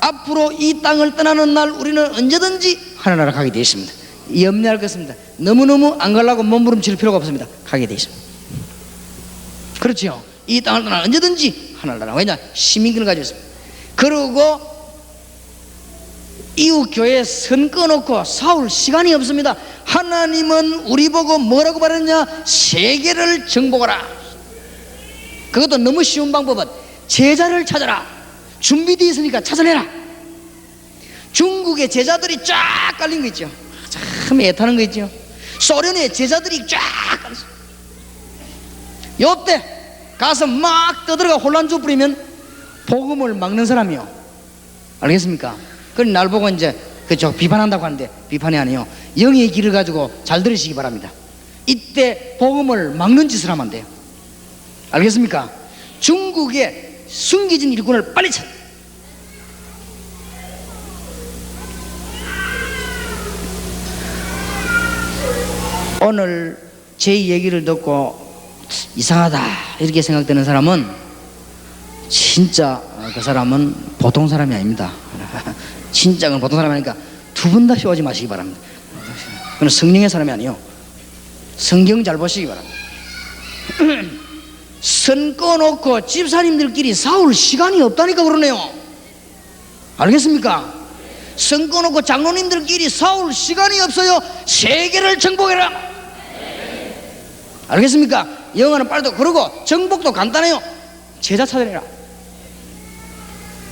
Speaker 1: 앞으로 이 땅을 떠나는 날 우리는 언제든지 하늘나라 가게 되어 있습니다. 염려할 것입니다. 너무너무 안 가려고 몸부림칠 필요가 없습니다. 가게 되어 있습니다. 그렇죠? 이 땅을 떠나 언제든지 하늘나라. 왜냐? 시민권을 가지고 있습니다. 그리고 이웃 교회에 선 꺼놓고 싸울 시간이 없습니다. 하나님은 우리 보고 뭐라고 말했냐? 세계를 정복하라. 그것도 너무 쉬운 방법은 제자를 찾아라. 준비되어 있으니까 찾아내라. 중국의 제자들이 쫙 깔린 거 있죠. 참 애타는 거 있죠. 소련의 제자들이 쫙 깔렸어요. 요때 가서 막 떠들어가 혼란주 부리면 복음을 막는 사람이요. 알겠습니까? 그럼 날 보고 이제 그저 비판한다고 하는데 비판이 아니에요. 영의 길을 가지고 잘 들으시기 바랍니다. 이때 복음을 막는 짓을 하면 안 돼요. 알겠습니까? 중국의 숨겨진 일꾼을 빨리 찾아. 오늘 제 얘기를 듣고 이상하다 이렇게 생각되는 사람은 진짜 그 사람은 보통 사람이 아닙니다. 진짜 그건 보통 사람이 아니니까 두 번 다시 오지 마시기 바랍니다. 그건 성령의 사람이 아니에요. 성경 잘 보시기 바랍니다. 선 꺼놓고 집사님들끼리 싸울 시간이 없다니까 그러네요. 알겠습니까? 선 꺼놓고 장로님들끼리 싸울 시간이 없어요. 세계를 정복해라. 알겠습니까? 영어는 빨리도. 그러고 정복도 간단해요. 제자 찾아내라.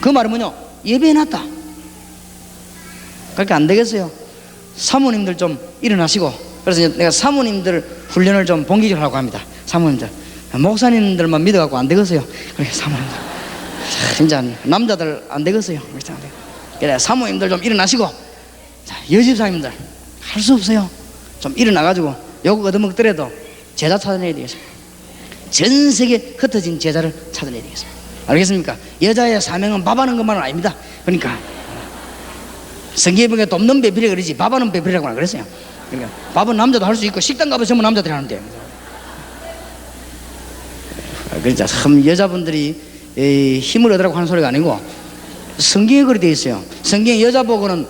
Speaker 1: 그 말은 뭐냐? 예배해놨다. 그렇게 안 되겠어요. 사모님들 좀 일어나시고. 그래서 내가 사모님들 훈련을 좀 본격적으로 하고 합니다. 사모님들, 목사님들만 믿어갖고 안 되겠어요. 그래, 사모님들 진짜 남자들 안 되겠어요. 그래, 사모님들 좀 일어나시고. 자, 여집사님들 할 수 없어요. 좀 일어나가지고 욕 얻어먹더라도 제자 찾아내야 되겠습니다. 전 세계 흩어진 제자를 찾아내야 되겠습니다. 알겠습니까? 여자의 사명은 밥하는 것만은 아닙니다. 그러니까 성경에 보니까 돕는 배필이라 그러지 밥하는 배필이라고는 그랬어요. 그러니까 밥은 남자도 할 수 있고 식당 가면 전부 남자들이 하는데. 그러니까 참 여자분들이 힘을 얻으라고 하는 소리가 아니고 성경에 그렇게 되어 있어요. 성경에 여자 보고는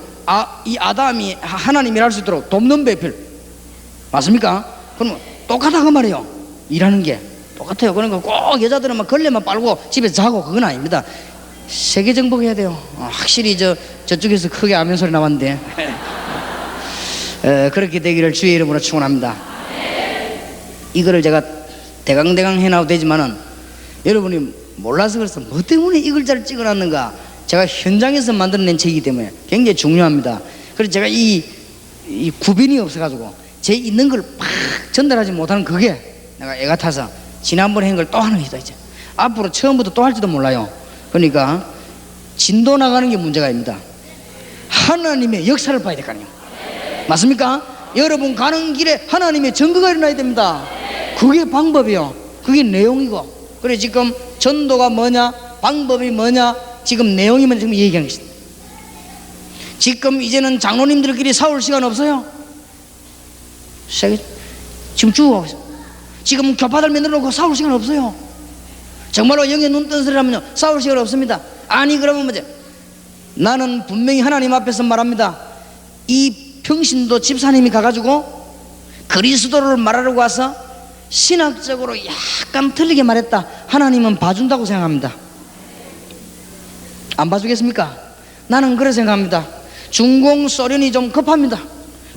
Speaker 1: 이 아담이 하나님이 할 수 있도록 돕는 배필. 맞습니까? 그럼 똑같다고 말이에요. 일하는 게 똑같아요. 그러니까 꼭 여자들은 막 걸레만 빨고 집에서 자고 그건 아닙니다. 세계 정복해야 돼요. 확실히 저쪽에서 크게 아멘 소리 나왔는데 그렇게 되기를 주의 이름으로 축원합니다. 이거를 제가 대강대강 해놔도 되지만은 여러분이 몰라서 그래서 뭐 때문에 이 글자를 찍어놨는가, 제가 현장에서 만들어낸 책이기 때문에 굉장히 중요합니다. 그래서 제가 이 구빈이 없어가지고 제 있는 걸 팍 전달하지 못하는 그게 내가 애가 타서 지난번에 한 걸 또 하는 거죠. 이제 앞으로 처음부터 또 할지도 몰라요. 그러니까 진도 나가는 게 문제가 아닙니다. 하나님의 역사를 봐야 될 거 아니에요. 맞습니까? 여러분 가는 길에 하나님의 증거가 일어나야 됩니다. 그게 방법이요. 그게 내용이고. 그래 지금 전도가 뭐냐, 방법이 뭐냐, 지금 내용이면 지금 얘기하는 것입니다. 지금 이제는 장로님들끼리 싸울 시간 없어요. 지금 죽어가고 있어요. 지금 교파들 만들어 놓고 싸울 시간 없어요. 정말로 영에 눈 뜬 소리라면요 싸울 시간 없습니다. 아니 그러면 뭐지? 나는 분명히 하나님 앞에서 말합니다. 이 평신도 집사님이 가가지고 그리스도를 말하려고 와서 신학적으로 약간 틀리게 말했다. 하나님은 봐준다고 생각합니다. 안 봐주겠습니까? 나는 그래 생각합니다. 중공 소련이 좀 급합니다.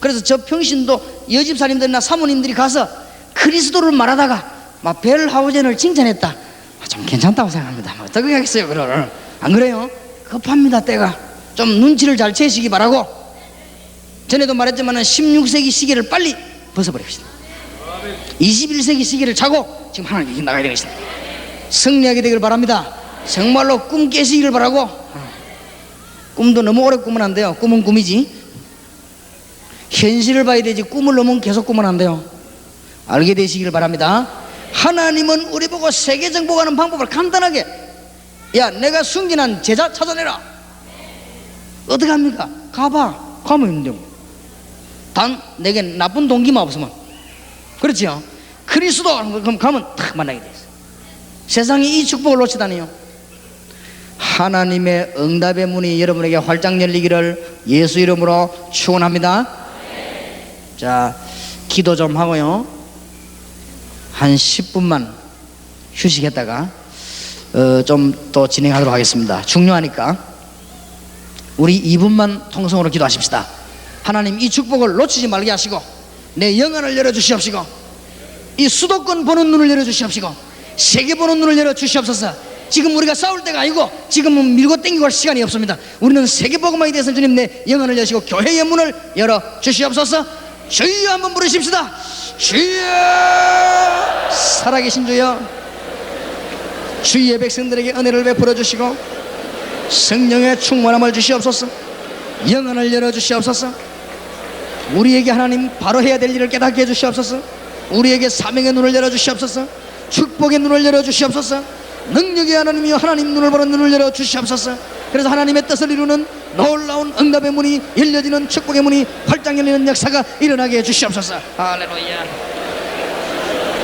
Speaker 1: 그래서 저 평신도 여집사님들이나 사모님들이 가서 그리스도를 말하다가 막 벨하우젠을 칭찬했다. 좀 괜찮다고 생각합니다. 어떻게 하겠어요 그걸? 안 그래요? 급합니다. 때가 좀 눈치를 잘 채시기 바라고, 전에도 말했지만 16세기 시기를 빨리 벗어버립시다. 21세기 시기를 차고 지금 하나님 얘기 나가야 되겠습니다. 승리하게 되길 바랍니다. 정말로 꿈 깨시기를 바라고. 꿈도 너무 오래 꾸면 안 돼요. 꿈은 꿈이지. 현실을 봐야 되지 꿈을 너무 계속 꾸면 안 돼요. 알게 되시기를 바랍니다. 하나님은 우리 보고 세계 정복하는 방법을 간단하게, 야 내가 숨겨난 제자 찾아내라. 어떻게 합니까? 가봐. 가면 있는데 단 내게 나쁜 동기만 없으면. 그렇지요. 그리스도 그럼 가면 탁 만나게 돼 있어요. 세상이 이 축복을 놓치다니요. 하나님의 응답의 문이 여러분에게 활짝 열리기를 예수 이름으로 축원합니다. 자, 기도 좀 하고요 한 10분만 휴식했다가 좀 더 진행하도록 하겠습니다. 중요하니까 우리 2분만 통성으로 기도하십시다. 하나님 이 축복을 놓치지 말게 하시고 내 영안을 열어주시옵시고 이 수도권 보는 눈을 열어주시옵시고 세계 보는 눈을 열어주시옵소서. 지금 우리가 싸울 때가 아니고 지금은 밀고 땡기고 할 시간이 없습니다. 우리는 세계복음화에 대해서 주님 내 영안을 여시고 교회의 문을 열어주시옵소서. 주여 한번 부르십시다. 주여, 살아계신 주여, 주의 백성들에게 은혜를 베풀어 주시고 성령의 충만함을 주시옵소서. 영안을 열어주시옵소서. 우리에게 하나님 바로 해야 될 일을 깨닫게 해주시옵소서. 우리에게 사명의 눈을 열어주시옵소서. 축복의 눈을 열어주시옵소서. 능력의 하나님이여 하나님 눈을 보는 눈을 열어주시옵소서. 그래서 하나님의 뜻을 이루는 놀라운 응답의 문이 열려지는 축복의 문이 활짝 열리는 역사가 일어나게 해주시옵소서. 할렐루야.